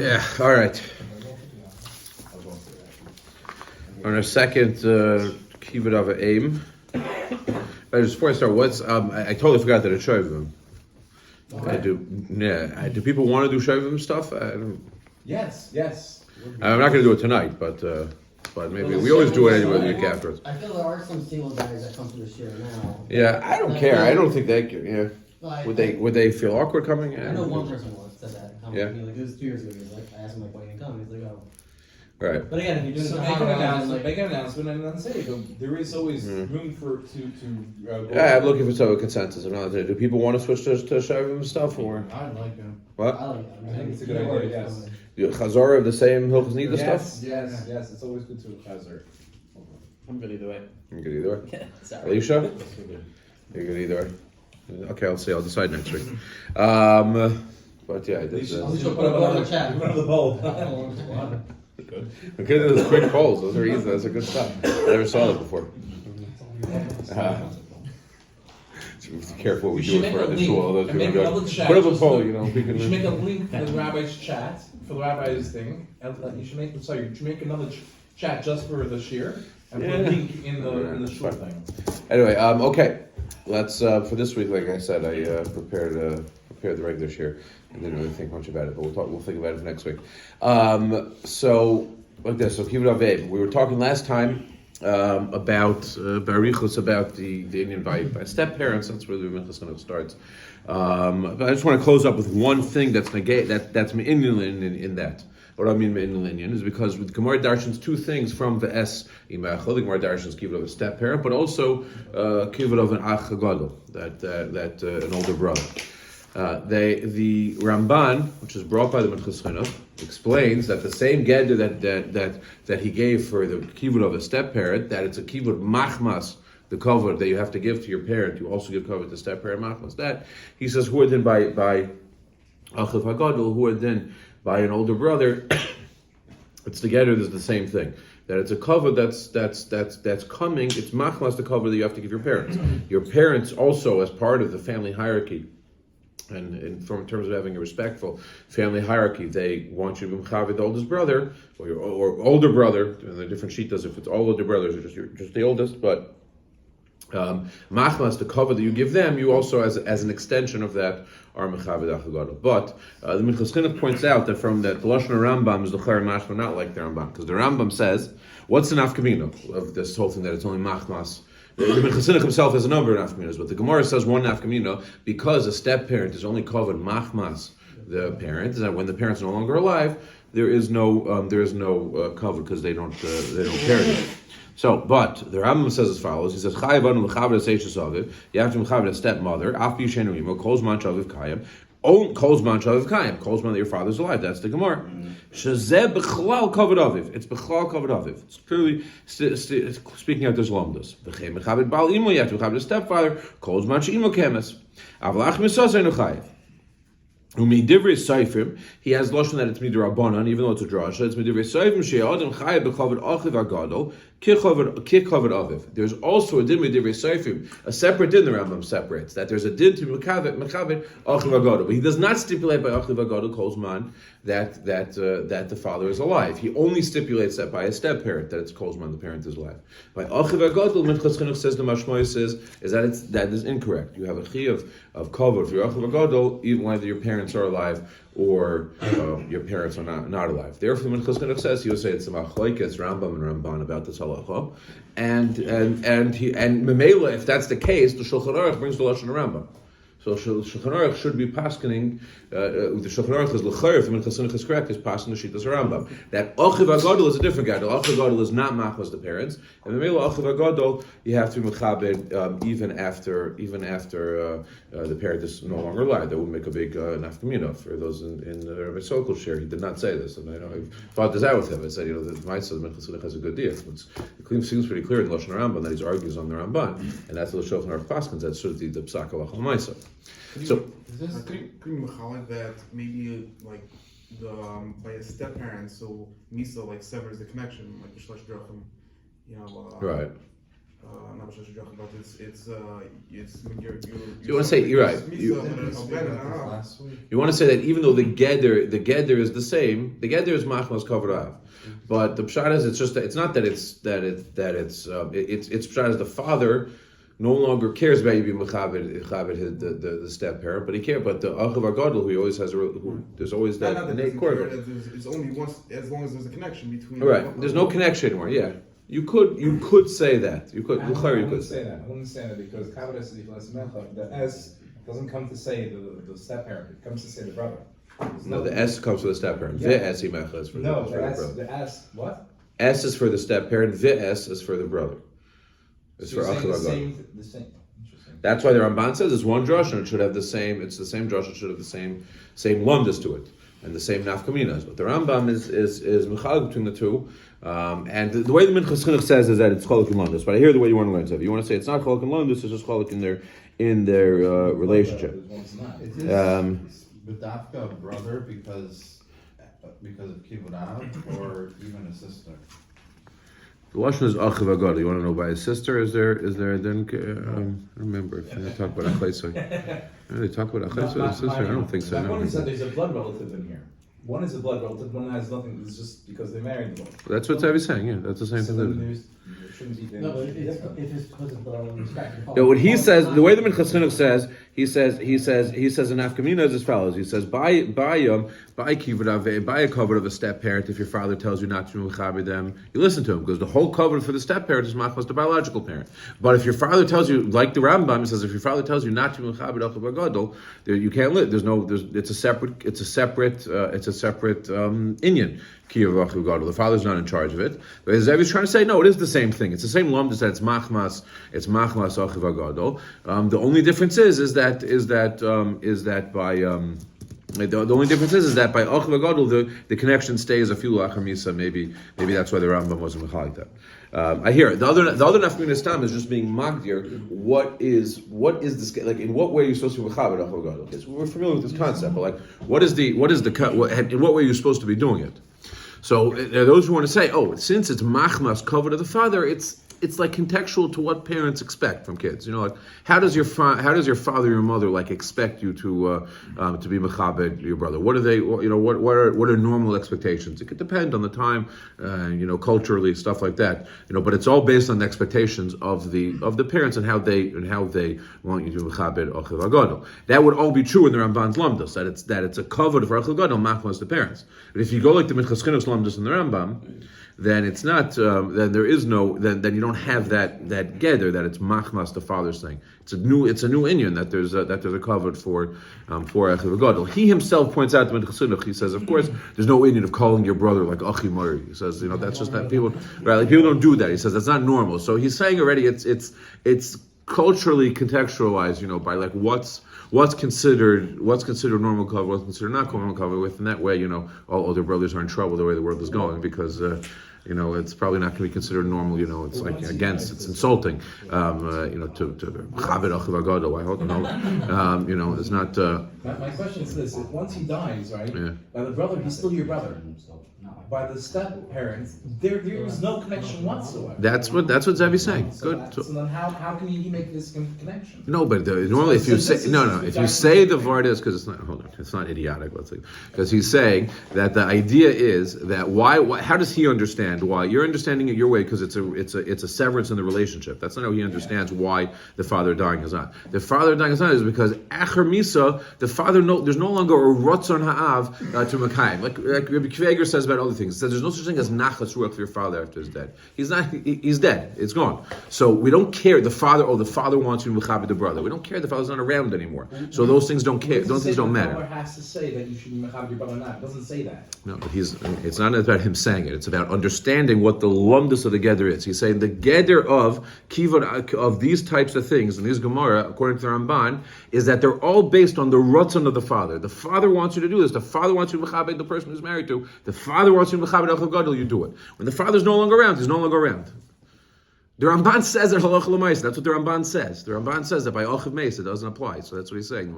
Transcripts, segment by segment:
Yeah, all right. On our second Kibud Av V'am. Just before I start, I totally forgot that it's shiur. I do. Yeah, do people want to do shiur stuff? Yes. I'm not going to do it tonight, but maybe we always do it anyway the week afterwards. I feel there are some single guys that come to the shiur now. Yeah, I don't care. I don't think they can. Yeah. Would they feel awkward coming? I know one person once said that. Yeah. Like, it was 2 years ago. He was like, I asked him like, why you didn't come? He's like, oh. Right. But again, if you're doing So it make an announcement and then say there is always room for to go. Yeah, I'm looking for some consensus. Do people want to switch to shiur stuff or I like him. what? I like it. I think it's a good idea. Yes. Chazara of the same Hilchos Nida stuff. Yes. It's always good to chazar. I'm good either way. You good either way. Yeah, sorry. Alicia, you're good either way. Okay, I'll see. I'll decide next week. But yeah, I did. Alicia, put up another chat. Put up the poll. Good. Okay, those quick polls. Those are easy. Those are good stuff. I never saw that before. So be careful what we do for this tool. Those people go, put up a poll. You should make a link for the rabbi's chat for the rabbi's thing. And you should make another chat just for the shiur and put a link in the shul thing. Anyway, okay. Let's for this week. Like I said, I prepared the regular shiur. I didn't really think much about it, but we'll think about it for next week. So like this. So Kibud Av V'am. We were talking last time about Barichus, about the Indian by step parents. That's where the Minchas kind of starts. But I just want to close up with one thing that's Indian in that. What I mean Indian is because with Gemara Darshan's two things from the S Imachol. The Gemara Darshan's Kibud of a step parent, but also Kibud of an Ach Gadol, that an older brother. The Ramban, which is brought by the Minchas, explains that the same geder that he gave for the kibud of a step parent, that it's a kibud machmas, the cover that you have to give to your parent, you also give cover to step parent machmas. That he says, who are then by achiv hagadol, who are then by an older brother. It's together. There's the same thing. That it's a cover that's coming. It's machmas, the cover that you have to give your parents. Your parents also, as part of the family hierarchy. And in terms of having a respectful family hierarchy, they want you to be mechavid the oldest brother or older brother. And the different shitas, if it's all older brothers, you're just the oldest. But machmas, the cover that you give them, you also as an extension of that are mechavid achagadol. But the Minchas points out that from that the lashon Rambam is the chayr mashma, not like the Rambam, because the Rambam says, what's the nafkamina of this whole thing that it's only machmas? The Minchas himself has a number of nafkaminos, but the Gemara says one nafkamino because a step parent is only covered machmas the parent, that when the parents are no longer alive, there is no cover because they don't carry it. So, but the Rambam says as follows. He says, "Chayavanu l'chaved seishes aviv." You have to l'chaved a stepmother. Af b'yishenu imo kol zman shaviv kayim. Kol zman shaviv kayim. Kol zman that your father's alive. That's the Gemara. Shezeh b'chlal kavod aviv. It's b'chlal kavod aviv. It's clearly speaking out this lomdas. V'chem b'chaved bal imo. You have to l'chaved a stepfather. Kol zman she'imo kemes. Avlach misasei no chayiv. Umidivrei seifrim, he has lashon that it's midrabanan, even though it's a drasha. It's midivrei seifrim she'adam chayav b'chavod achiv agadol kichavod aviv. There's also a din midivrei seifrim, a separate din. The Rambam separates that there's a din to mechaved achiv agadol, but he does not stipulate by achiv agadol kolzman that the father is alive. He only stipulates that by a step parent that it's kolzman the parent is alive. By achiv agadol, Minchas chinuch says the mashmois is that is incorrect. You have a chi of cover for your achiv agadol even whether your parents are alive or your parents are not alive. Therefore, when Minchas says, he will say it's a machlokes Rambam and Ramban about this halacha, and Memela, if that's the case, the Shulchan Aruch brings the lashon Rambam. So Shulchan Aruch should be paskening. The Shulchan Aruch is l'chayr. If Minchas is correct, is paskening the shitas Rambam. That achiv agadol is a different guy. The achiv agadol is not machmas the parents, and the achiv agadol you have to be mechabed even after the parent is no longer alive. That would make a big nafkamina for those in the Rabbi Sokol share. He did not say this, and I thought this out with him. I said, that Ma'aseh Minchas has a good deal. It seems pretty clear in the lashon Rambam that he argues on the Ramban, and that's what the Shulchan Aruch paskens. That's sort of the psak halacha Ma'aseh. So, could you mechalik that maybe like the by a step parent, so Misa like severs the connection, like the Shlesh Drachim, right. it's You want to say, you're right. You want to say that even though the geder is the same, the geder is machmas kavod av, but the pshat is it's not that it's pshat is the father no longer cares about you being mechabed the step parent, but he cares. But the achav agadol, who always has there's always that innate core. It's only once, as long as there's a connection between. Right, there's no connection anymore. Yeah, you could say that. You could. I wouldn't say that. I wouldn't say that because the S doesn't come to say the step parent. It comes to say the brother. No, the S comes for the step parent. Yeah. The S is for no, the the brother. S what? S is for the step parent. The S is for the brother. It's So for you're saying achav agadol. the same. Interesting. That's why the Ramban says it's one drush and it should have the same. It's the same drush. It should have the same lumdus to it and the same nafkaminas. But the Rambam is mechal between the two. And the way the Minchas chinuch says is that it's cholok and lumdus. But I hear the way you want to learn it. If you want to say it's not cholok and lumdus, it's just cholok in their relationship. Is this B'dafka a brother because of Kibud Av, or even a sister? The lashon is achav agadol. You want to know by his sister? Is there then? I don't remember if they talk about achayso. They talk about achayso and sister. I don't think so. My No. point is that there's a blood relative in here. One is a blood relative. One has nothing. It's just because they married the one. That's what Tavi's saying. Yeah, that's the same So thing. then there shouldn't be. No, but if it's because of the respect. No, what he says, the way the Minchas chinuch says, he says in Afkamina is as follows. He says, buy Kibud Av V'am, buy a cover of a step parent. If your father tells you not to mechaber them, you listen to him because the whole cover for the step parent is machmas the biological parent. But if your father tells you, like the Rambam, he says, if your father tells you not to mechaber achav agadol, you can't live. It's a separate inyan. The father's not in charge of it. But as Zevi's trying to say, no, it is the same thing. It's the same lumdus that it's machmas achav agadol. The only difference is that by the only difference is that by achav agadol the connection stays a few lachamisa. Maybe that's why the Rambam wasn't like that. I hear it. The other nafkamina stam is just being magdir. What is this, like, in what way are you supposed to be mechaber achav agadol? Okay, so we're familiar with this concept, but like in what way are you supposed to be doing it? So there are those who want to say, since it's machmas covered of the father, it's like contextual to what parents expect from kids. Like how does your father, your mother, like expect you to be mechabed your brother? What are they? What are normal expectations? It could depend on the time, culturally, stuff like that. But it's all based on the expectations of the parents and how they want you to mechabed achav agadol. That would all be true in the Ramban's lamdas, that it's a covered for achav agadol machmas the parents. But if you go like the Minchas chinuch's lamdas in the Rambam, then it's not. Then there is no. Then you don't have that geder that it's machmas the father's thing. It's a new inyan that there's a covered for achav agadol. He himself points out to Minchas chinuch. He says, of course, there's no inyan of calling your brother like achi mari. He says, that's just not people. Right? Like people don't do that. He says that's not normal. So he's saying already it's culturally contextualized. By like what's considered normal cover, what's considered not normal cover. Within that way, all older brothers are in trouble the way the world is going because it's probably not going to be considered normal. It's like it's insulting. To chavir achav agadol. I don't know. It's not. My question is this: if once he dies, right? Yeah. By the brother, he's still your brother. By the step parents, there is no connection whatsoever. That's what Zevi's saying. Good. So then how can he make this connection? No, but normally if you say if you say the word is because it's not idiotic. Let's say because he's saying that the idea is that how does he understand why you're understanding it your way because it's a severance in the relationship. That's not how he understands why the father dying is not. The father dying is not is because acher misa the father there's no longer a rotzon ha'av to makayim like Rabbi Kveger says about other things. He says there's no such thing as nachas ruach for your father after he's dead. He's not. He's dead. It's gone. So we don't care. The father wants you to mechaber the brother. We don't care. The father's not around anymore. So those things don't care. Those things don't matter. The father has to say that you should be mechaber your brother. Not. It doesn't say that. No, but it's not about him saying it. It's about understanding what the lumdus of the geder is. He's saying the geder of kivud of these types of things in these Gemara, according to the Ramban, is that they're all based on the rutzon of the father. The father wants you to do this. The father wants you to mechaber the person who's married to. The father wants you to mechaber achav agadol. You do it. When the father's no longer around, he's no longer around. The Ramban says that halacha l'maisa. That's what the Ramban says. The Ramban says that by achav meis it doesn't apply. So that's what he's saying.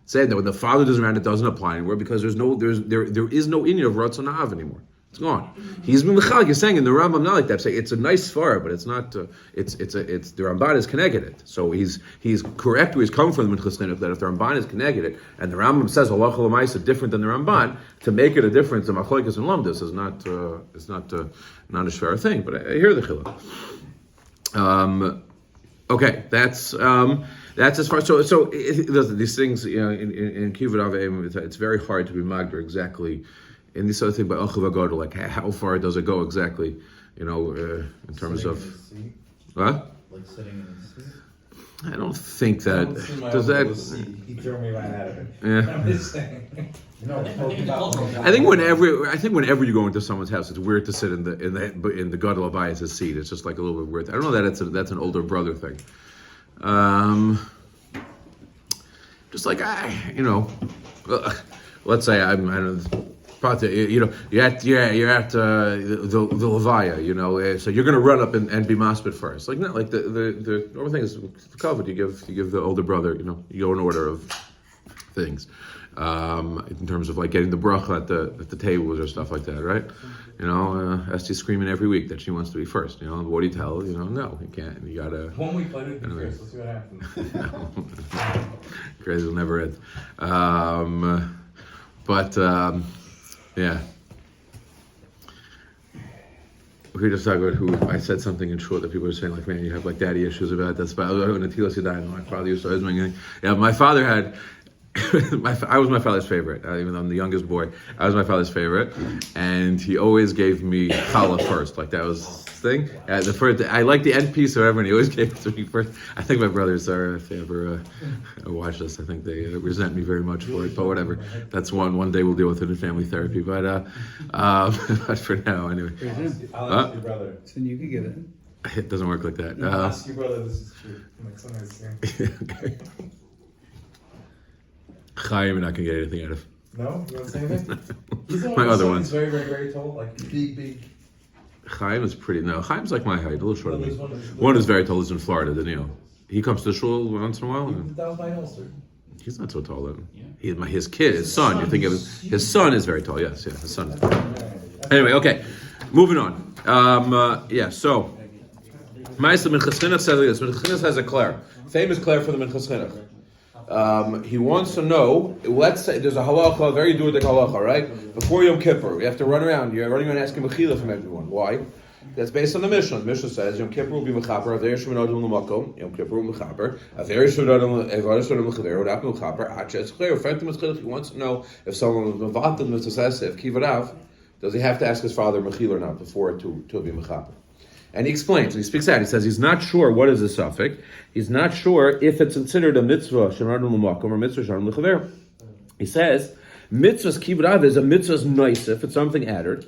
Saying that when the father doesn't around, it doesn't apply anymore because there is no inyan of ratzon ha'av anymore. It's gone. He's been mechalik. You're saying in the Rambam not like that. Saying it's a nice svara, but it's not. It's the Ramban is connected. So he's correct where he's coming from the Minchas chinuch, that if the Ramban is connected and the Rambam says halacha l'maisa different than the Ramban, to make it a difference, the machlokes and lamdas is not a shver thing. But I hear the chiluk. Okay, that's as far. So these things, in Kibud Av V'am, it's very hard to be magder exactly. In this other thing by Achav Agadol, like how far does it go exactly? In terms of what? Like sitting in the seat. I don't think that does that. He threw me right out of it. Yeah. I'm just saying. No, talking about. I think whenever you go into someone's house, it's weird to sit in the Gadol Abayas' seat. It's just like a little bit weird. I don't know that that's an older brother thing. Just like let's say I don't know. You're at the levaya, so you're going to run up and be maspid first. Like not like the normal thing is the covet. You give the older brother, you go in order of things, in terms of like getting the bracha at the tables or stuff like that, right? Esti's screaming every week that she wants to be first. What do you tell? No, you can't. You gotta. 1 week later, first. Let's see what happens. Crazy will never end. Yeah. We just talk about who I said something in short that people are saying like, man, you have like daddy issues about this. But my father used to. Yeah, my father had. I was my father's favorite, even though I'm the youngest boy. I was my father's favorite, and he always gave me challah first. Like that was his thing. The first, I like the end piece or whatever, and he always gave it to me first. I think my brothers are, if they ever watch this, I think they resent me very much for it. But whatever, that's one day we'll deal with it in family therapy. But but for now, anyway. I'll ask your brother. So you can get it. It doesn't work like that. I'll ask your brother. This is true. Like somebody's saying. Okay. Chaim, you're not gonna get anything out of. No, you want to say anything? He's the My one other who's ones. very, very, very tall, like big. Chaim is pretty. No, Chaim's like my height, a little shorter than me. Well, One is very tall. Lives in Florida. He comes to the shul once in a while. That was my holster. He's not so tall. His kid, his son. You're thinking of his son is very tall. Yes, his son. Anyway, okay, moving on. So Ma'aseh Minchas chinuch says like this. Minchas chinuch has a Claire, famous Claire for the Minchas chinuch. He wants to know, let's say there's a halacha, a very duadik halacha, right? Before Yom Kippur, you have to run around. You're running around asking mechila from everyone. Why? That's based on the Mishnah. The Mishnah says Yom Kippur will be mechaper, aver shemenodim l'makom. Yom Kippur will be mechaper, aver shemenodim l'chaver, not mechaper. Aches clear. He wants to know if someone was mevatel mitzvah, if Kibud Av, does he have to ask his father mechila or not before to be mechaper? And he explains, he speaks out, he says he's not sure what is the suffix, he's not sure if it's considered a mitzvah, shemarnu l'makom, or mitzvah, shemarnu l'chaver. He says, mitzvah's Kibud Av is a mitzvah's noisif, it's something added,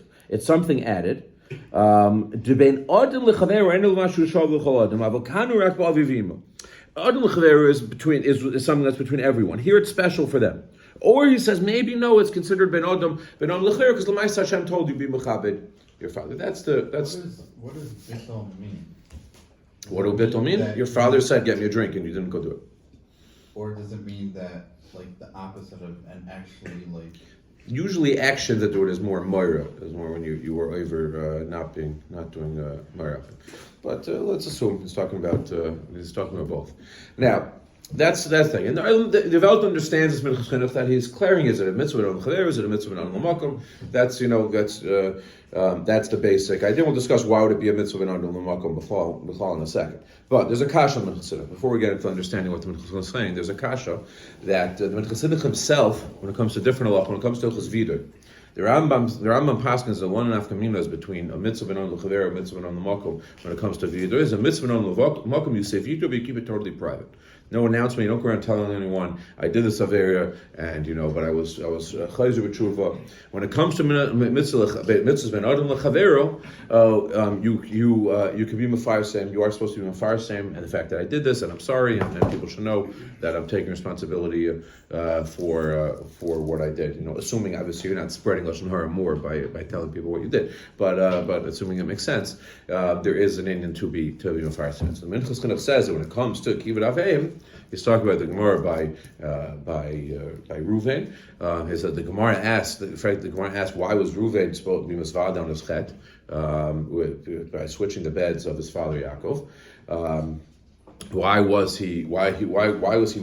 Debein adam l'chaver, or enu l'mashu shav l'chol adam, avokanu rak ba'al vivima. Adam l'chaver is something that's between everyone. Here it's special for them. Or he says, maybe no, it's considered ben adam l'chaver, because l'mais Hashem told you be mechabed your father. What does bittul mean? What do bittul mean? Your father said, "Get me a drink," and you didn't go do it. Or does it mean that like the opposite of and actually like? Usually, actions that do it is more moira. Is more when you were over not doing moira. But let's assume he's talking about both. Now. That's that thing. And the Welt understands this Minchas chinuch that he's declaring, is it a mitzvah on chaver, is it a mitzvah on l'makom? That's the basic idea. We'll discuss why would it be a mitzvah on l'makom b'chlal in a second. But there's a kasha on Minchas chinuch. Before we get into understanding what the Minchas chinuch is saying, there's a kasha that the Minchas chinuch himself, when it comes to different halach, when it comes to Hilchos Vidur, the Rambam paskins the one and a half kaminas between a mitzvah on l'chaver, a mitzvah on l'makom. When it comes to Vidur, is a mitzvah on l'makom. You say Vidur, but you keep it totally private. No announcement. You don't go around telling anyone I did this averia, and but I was chayzer with tshuva. When it comes to mitzvahs ben adam lechavero, you can be mefarsem. You are supposed to be mefarsem, and the fact that I did this, and I'm sorry, and people should know that I'm taking responsibility for what I did. Assuming obviously you're not spreading lashon hara more by telling people what you did, but assuming it makes sense, there is an Indian to be mefarsem. So the Minchas chinuch says that when it comes to Kibud Av V'am, He's talking about the Gemara by Ruvain. He said the Gemara asked. In fact, the Gemara asked why was Ruvain supposed to be misvad on his chet by switching the beds of his father Yaakov. Why was he misvad? Why was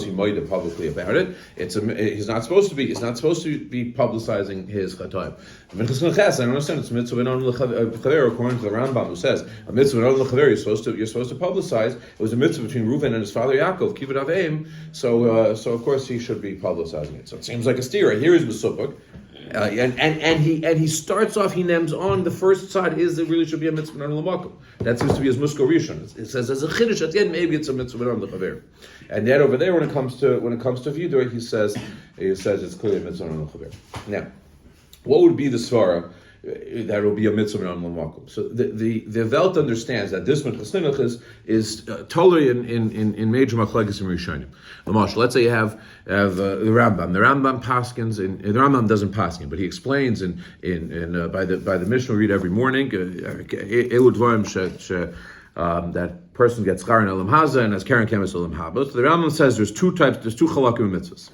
he moida publicly about it? He's not supposed to be publicizing his chatoim. Minchas I don't understand. It's mitzvah non l'chaver according to the Rambam, who says a mitzvah non l'chaver you're supposed to publicize. It was a mitzvah between Reuven and his father Yaakov, Kibud Av V'am. So of course he should be publicizing it. So it seems like a steer. Here is Mesupuk. And he starts off. He names on the first side is it really should be a mitzvah non l'makom. That seems to be his musko rishon. It says as a chinuch at the end maybe it's a mitzvah non l'chaver. And yet over there when it comes to Vidor he says it's clearly a mitzvah non l'chaver. Now, what would be the svara that will be a mitzvah non l'makom? So the Welt understands that this Minchas chinuch is totally in major machlekes and rishonim. Let's say you have the Rambam. The Rambam paskins, the Rambam doesn't paskin, but he explains by the Mishnah we read every morning. That person gets schar in elam haza and has karen kemes elam haba. So the Rambam says there's two chalakim of mitzvahs.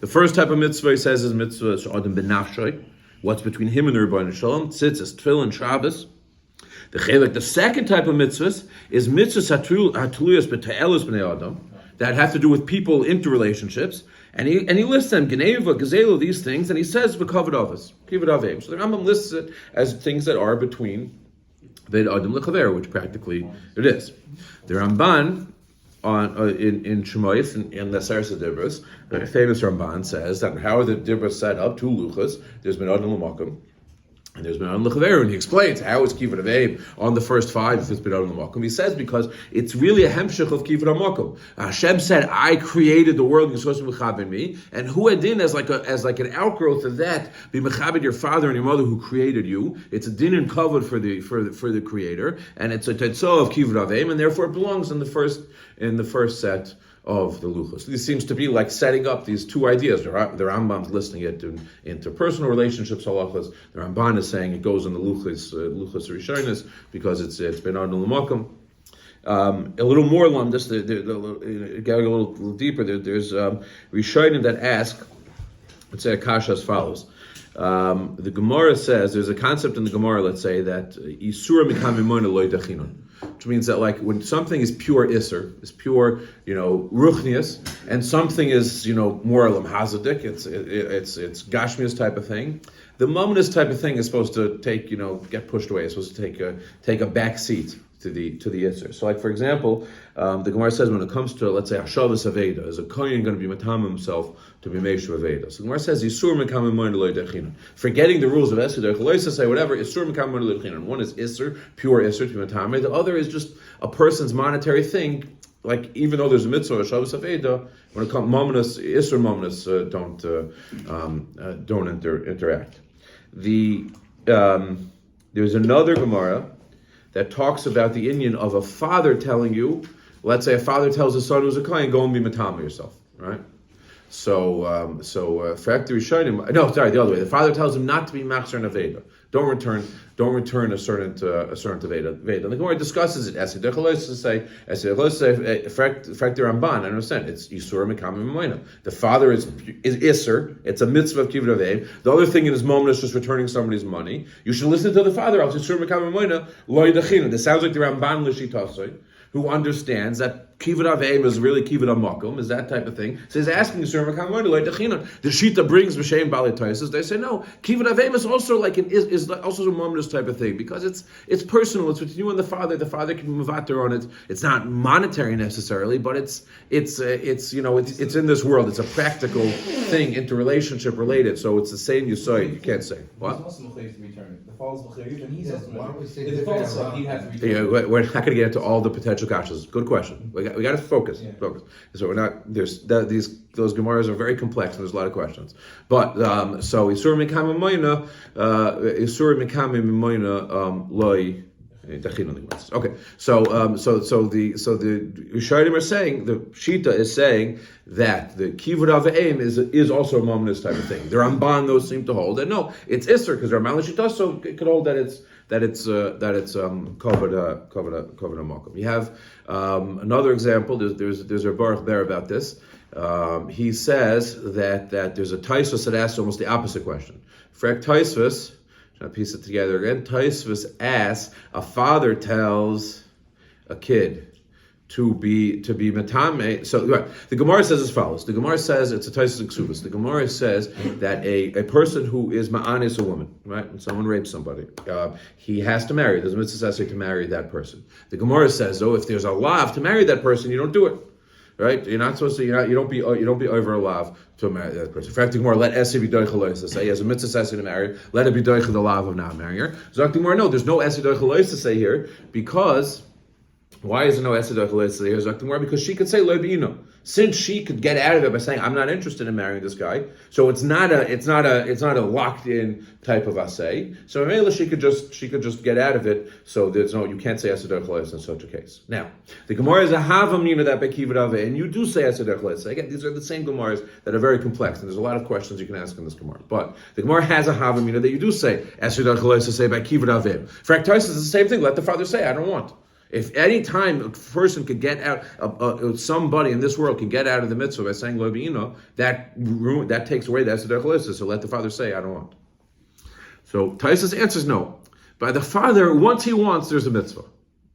The first type of mitzvah he says is mitzvah she'adam benafshay. What's between him and the Rebbeinu Shalom? Tzitzis, Tefillin, Shabbos. The second type of mitzvahs is mitzvahs hatuluyas b'te'elus b'nei adam that have to do with people interrelationships, and he lists them Geneva, Gazelu, these things, and he says v'kavod avos, Kibud Av V'am. So the Rambam lists it as things that are between the adam lechaver, which practically it is. The Ramban in Shemois in the Seres Dibros, the famous Ramban says that how are the Dibros set up? Two luchas. There's been Adon L'makom and there's been Adon L'chaver, and he explains how is Kibud Av V'am on the first five if it's been Adon L'makom. He says because it's really a hemshech of Kibud Av V'am. Hashem said, "I created the world, you're supposed to be mechaber me," and who adin as like an outgrowth of that, be mechaber your father and your mother who created you. It's a din and kavod for the creator, and it's a tetzah of Kibud Av V'am, and therefore it belongs in the first set of the luchos. This seems to be like setting up these two ideas. The Rambam's listing it into personal relationships halachas. The Ramban is saying it goes in the luchos rishonos because it's been on the l'makom. A little more on this, getting a little deeper. There's rishonim that ask. Let's say a kasha as follows. The Gemara says there's a concept in the Gemara. Let's say that isura mikam imona loy dachinon. Which means that like when something is pure iser, is pure, ruchnius, and something is, more lam hazadik, it's gashmius type of thing. The mominous type of thing is supposed to get pushed away. It's supposed to take a back seat to the iser. So like for example, the Gemara says when it comes to, let's say, Hashavas Aveda, is a kohen going to be matam himself to be Meishu Aveda? So the Gemara says, Yisur mekam imoyin loy dechinon. Forgetting the rules of Eseder, Chaloisa say whatever, Yisur mekam imoyin loy dechinon. One is Isser, pure Isser to be matam. The other is just a person's monetary thing. Like even though there's a mitzvah of Hashavas Aveda, when it comes mominous, Isser mominous don't interact. There's another Gemara that talks about the inyan of a father telling you, let's say a father tells his son who's a kohen, go and be matama yourself, right? So factory shinim. No, sorry, the other way. The father tells him not to be machzer and aveda. Don't return a certain aveda. And the Gemara discusses it. Factory Ramban. I understand. It's Yisur Mekam Moina. The father is Isser. It's a mitzvah of Kibud Av V'am. The other thing in his moment is just returning somebody's money. You should listen to the father. Else Yisur Mekam Moina loy dachina. This sounds like the Ramban l'shitasoi, who understands that Kibud Av V'am is really Kibud Av Makom, is that type of thing. So he's asking the Shita brings B'Shem Bali Taisus. They say no, Kibud Av V'am is also like is also a momentous type of thing because it's personal. It's between you and the father. The father can move out there on it. It's not monetary necessarily, but it's in this world. It's a practical thing, interrelationship related. So it's the same you can't say what. He's also mechayiv to return it. The father's mechayiv, and he's also Why don't we say if the father said he had to return it. We're not going to get into all the potential gotchas. Good question. We got to focus. Yeah. Focus. So we're not. Those gemaras are very complex and there's a lot of questions. But so isur mikam moina loy Okay, so the Rishonim are saying, the Shita is saying that the Kibud Av V'am is also a momentous type of thing. The Ramban those seem to hold that no, it's Isser because Ramban Shita, so it could hold that it's covered a makom. You have another example. There's a Baruch there about this. He says that there's a Taisvus that asks almost the opposite question. Frek Taisvus. I'll piece it together again. Taisvus asks, a father tells a kid to be metame. So right, the Gemara says as follows. The Gemara says it's a Taisvus Ksubus. The Gemara says that a person who is ma'an is a woman, right? And someone rapes somebody. He has to marry. There's a mitzvah to marry that person. The Gemara says, if there's a lav to marry that person, you don't do it. Right? You're not supposed to. You don't be over a lav to marry that person. In fact, the Gemara let Essie be doichel to say he has a mitzvah to marry. Let it be doichel the lav of not marrying her. Zok the Gemara, no, there's no Essie doichel to say here because why is there no Essie doichel to say here? Zok the Gemara, because she could say lo b'ino. Since she could get out of it by saying I'm not interested in marrying this guy, so it's not a locked in type of assay. So maybe she could just get out of it. So there's no, you can't say Eseder Chales in such a case. Now the Gemara is a Havamina that by Kibud Av V'am, and you do say Eseder Chales. Again, these are the same Gemaras that are very complex, and there's a lot of questions you can ask in this Gemara. But the Gemara has a Havamina that you do say Eseder Chales to say by Kibud Av V'am. Fraktais is the same thing. Let the father say I don't want. If any time a person could get out, somebody in this world can get out of the mitzvah by saying lo b'ino, that takes away the Eseder Chalisa. So let the father say, I don't want. So Taisus answers no. By the father, once he wants, there's a mitzvah.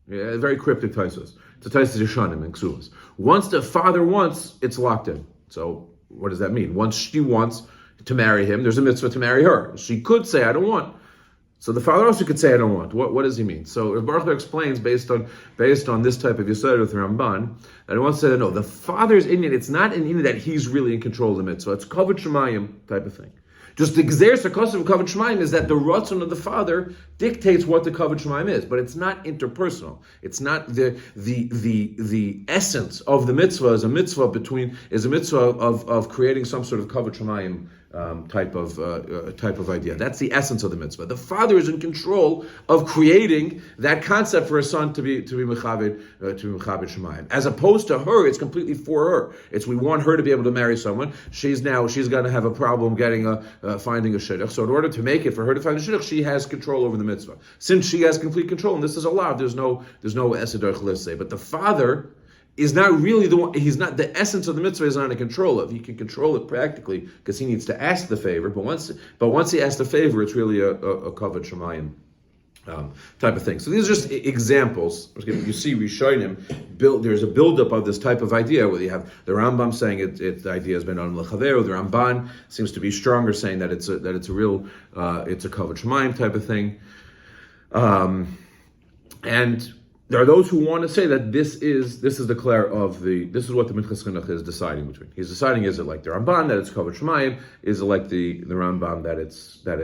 Yeah, very cryptic Taisus. It's a Taisus Yeshanim and Ksuvas. Once the father wants, it's locked in. So what does that mean? Once she wants to marry him, there's a mitzvah to marry her. She could say, I don't want. So the father also could say, I don't want. What does he mean? So Baruch Miller explains based on this type of Yisrael with Ramban, that he wants to say, no, the father's Indian, it's not an Indian that he's really in control of the mitzvah. It's Kavod Shemayim type of thing. Just the Gzer Sakos of Kavod Shemayim is that the Ratzon of the father dictates what the Kavod Shemayim is, but it's not interpersonal. It's not the essence of the mitzvah is a mitzvah of creating some sort of Kavod Shemayim type of idea. That's the essence of the mitzvah. The father is in control of creating that concept for a son to be mechaved shemayim. As opposed to her, it's completely for her. It's we want her to be able to marry someone. She's going to have a problem finding a shidduch. So in order to make it for her to find a shidduch, she has control over the mitzvah. Since she has complete control, and this is allowed, there's no esedar chalise. But the father is not really the one. He's not the essence of the mitzvah. Is not in control of. He can control it practically because he needs to ask the favor. But once he asks the favor, it's really a kavod shemayim type of thing. So these are just examples. You see, Rishonim there's a buildup of this type of idea where you have the Rambam saying the idea has been on lechaver. The Ramban seems to be stronger, saying that it's a real it's a kavod shemayim type of thing, and there are those who want to say that this is what the Minchas chinuch is deciding between. He's deciding, is it like the Ramban that it's kavod shemayim? Is it like the Rambam that it's ben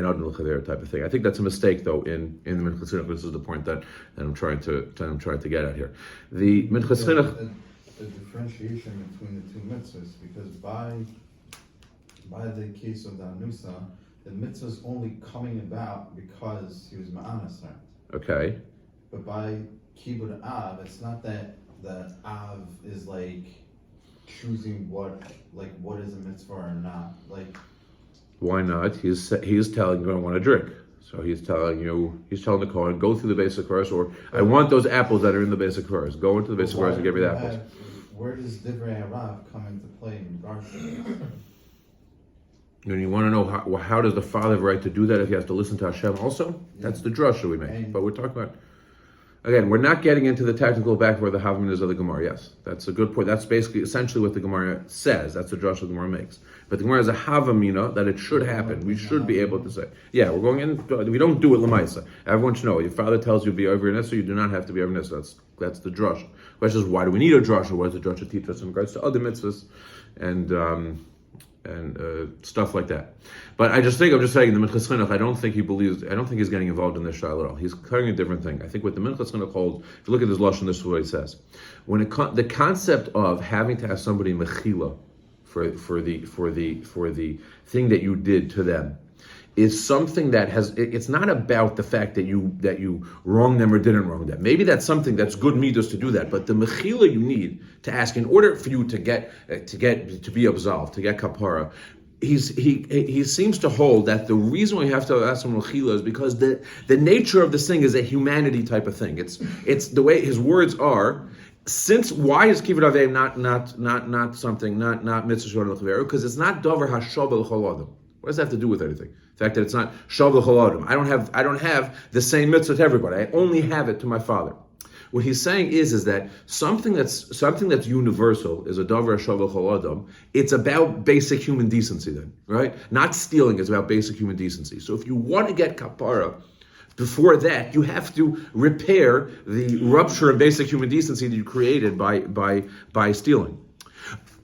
adon l'chaver type of thing? I think that's a mistake though in the Minchas chinuch. This is the point that I'm trying to get at here. The Minchas chinuch, the differentiation between the two mitzvahs, because by the case of the Anusa, the mitzvah is only coming about because he was ma'anas her. okay. But by Kibud Av, it's not that the Av is like choosing what is a mitzvah or not. Like, why not? He's telling you I want to drink. So he's telling the Kohen, go through the basic verse, or I want those apples that are in the basic verse. Go into the basic verse and give me the apples. Where does Divrei Harav come into play in regards to this? And you want to know how does the father have a right to do that if he has to listen to Hashem also? Yeah. That's the drasha we make. But we're talking about, again, we're not getting into the technical back where the Havmin is of the Gemara. Yes, that's a good point. That's basically essentially what the Gemara says. That's the drasha the Gemara makes. But the Gemara is a Havamina that it should happen. We should be able to say, yeah, we're going in. We don't do it lemaisa. Everyone should know. Your father tells you to be over your nessa, you do not have to be over your nessa. That's the drasha. The question is, why do we need a drasha? What does the drasha teach us in regards to other mitzvahs and stuff like that? But I'm just saying the Minchas chinuch, I don't think he's getting involved in this shayla at all. He's carrying a different thing. I think what the Minchas chinuch holds, if you look at his lashon, this is what he says. The concept of having to ask somebody mechila for the thing that you did to them is something that it's not about the fact that you wronged them or didn't wrong them. Maybe that's something that's good midos to do that, but the mechila you need to ask in order for you to be absolved, to get kapara. He seems to hold that the reason we have to ask him mechila is because the nature of this thing is a humanity type of thing. It's the way his words are. Since why is Kibud Av V'am not something not mitzvah shor l'chaveru? Because it's not davar hashal l'chol adam. What does that have to do with anything? The fact that it's not shal l'chol adam. I don't have the same mitzvah to everybody. I only have it to my father. What he's saying is that something that's universal is a davar hashal l'chol adam. It's about basic human decency, then, right? Not stealing is about basic human decency. So if you want to get kapara, before that, you have to repair the rupture of basic human decency that you created by stealing.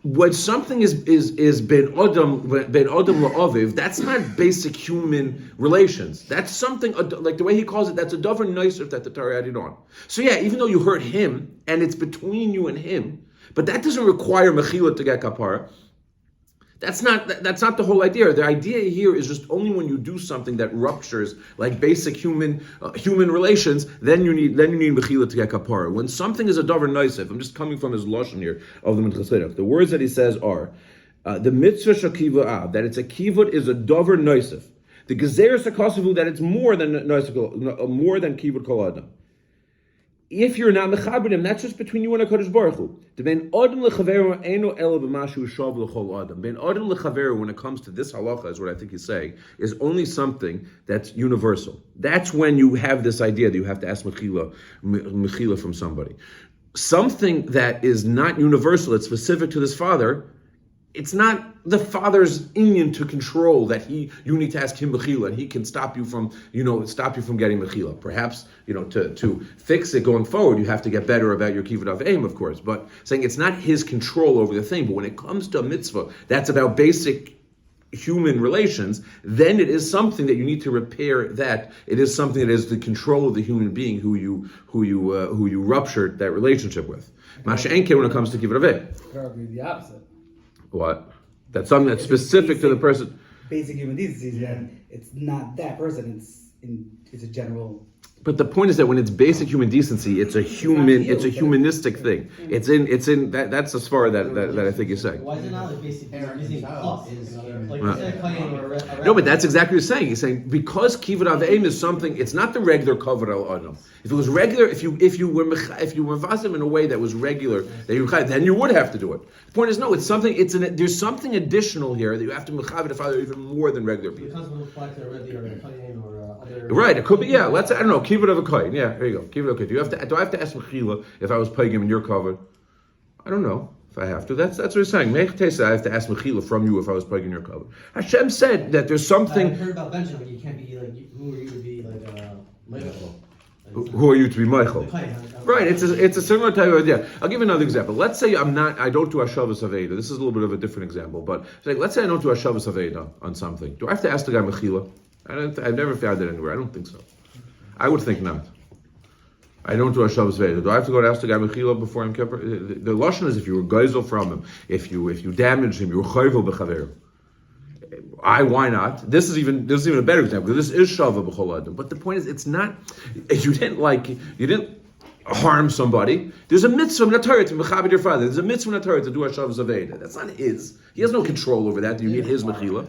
When something is ben adam la'aviv, that's not basic human relations. That's something like the way he calls it. That's a davar nicer that the Torah added on. So yeah, even though you hurt him and it's between you and him, but that doesn't require mechila to get kapara. That's not the whole idea. The idea here is just only when you do something that ruptures like basic human relations, then you need mechila to get kapara. When something is a davar noisef, I'm just coming from his lashon here of the Minchas. The words that he says are the mitzvah shel kibud av, that it's a kivud is a davar noisef. The gezeres hakasavu, that it's more than kibud kol adam. If you're not mechaber him, that's just between you and HaKadosh Baruch Hu. The ben adam lechaveru eno ela b'mashu shav l'chol adam. Ben adam lechaveru, when it comes to this halacha, is what I think he's saying, is only something that's universal. That's when you have this idea that you have to ask mechila from somebody. Something that is not universal, it's specific to this father. It's not the father's inyan to control that you need to ask him mechila, and he can stop you from getting mechila. Perhaps, to fix it going forward, you have to get better about your Kibud Av V'am, of course. But saying it's not his control over the thing. But when it comes to a mitzvah, that's about basic human relations. Then it is something that you need to repair. That it is something that is the control of the human being who you ruptured that relationship with. Masha Enke when it comes to Kibud Av V'am. Probably the opposite. What? That's something that's specific to the person. Basic human decency, then it's not that person. It's a general. But the point is that when it's basic human decency, it's a humanistic thing. It's in that's as far that I think you're saying. Why is it not like basic human plus? No, but that's exactly what he's saying. He's saying because Kibud Av V'am is something. It's not the regular kavod al adam. If it was regular, if you were vasim in a way that was regular, then you would have to do it. The point is, no, it's something. There's something additional here that you have to mechav the father even more than regular people. Because it apply to already or a or other. Right, it could be. Yeah, I don't know. Kibud of a kohen. Yeah, there you go. Kibud of a kohen. Do I have to ask mechila if I was paying in your cover? I don't know if I have to. That's what he's saying. Mech Tesa, I have to ask mechila from you if I was paying in your cover. Hashem said that there's something. I heard about Benjamin. You can't be like who are you to be like Michael? Who are you to be Michael? Right, it's a similar type of idea. I'll give you another example. Let's say I don't do Hashavas Aveda. This is a little bit of a different example, but let's say I don't do Hashavas Aveda on something. Do I have to ask the guy mechila? I've never found it anywhere. I don't think so. I would think not. I don't do Hashavas Aveda. Do I have to go and ask the guy mechila before Yom Kippur? The lashon is if you were geisel from him, if you damaged him, you were chayvel b'chaver. Why not? This is even a better example. This is shava b'chol adam. But the point is, it's not. You didn't harm somebody. There's a mitzvah in the Torah to mechabed your father. There's a mitzvah in the Torah to do Hashavas Aveda. That's not his. He has no control over that. You need his mechila.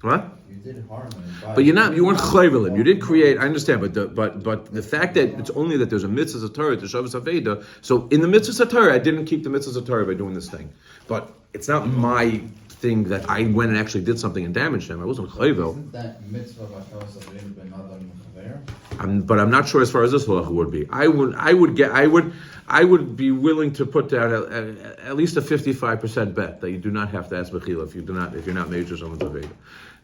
What? You did harm him. But you weren't chayvel him. You did create. I understand, but the fact that it's only that there's a mitzvah of Torah to Hashavas Aveda. So in the mitzvah of Torah, I didn't keep the mitzvah of Torah by doing this thing. But it's not my thing that I went and actually did something and damaged him. I wasn't chayvel. Isn't that mitzvah of Hashavas Aveda ben adam mechaver? But I'm not sure as far as this halacha would be. I would be willing to put down at least a 55% bet that you do not have to ask mechila if you're not major someone's aveda.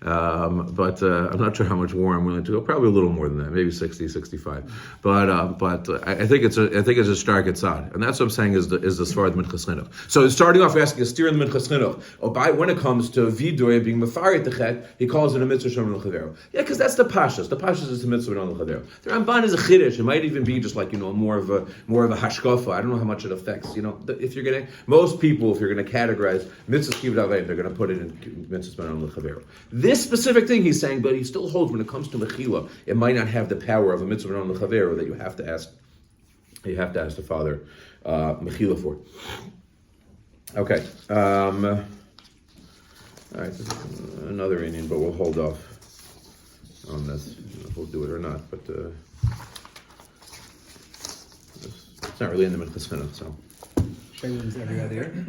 But I'm not sure how much more I'm willing to go. Probably a little more than that, maybe 60, 65. But I think it's a stark etzad, and that's what I'm saying is the svara of Minchas chinuch. So starting off, we're asking a steer in the Minchas chinuch. When it comes to vidoy and being mefarit the chet, he calls it a mitzvah shomron l'chaveru. Yeah, because that's the pashas. The pashas is the mitzvah shomron l'chaveru. The Ramban is a chiddush. It might even be just like more of a hashkafa. I don't know how much it affects. Most people, if you're gonna categorize mitzvahs kibud av v'am, they're gonna put it in mitzvahs shomron l'chaveru. this specific thing he's saying, but he still holds when it comes to mechila, it might not have the power of a mitzvah non lechaver, that you have to ask the father mechila for. Okay. All right. Another Indian, but we'll hold off on this. If we'll do it or not, but it's not really in the Minchas, so. Shaylin's every other year.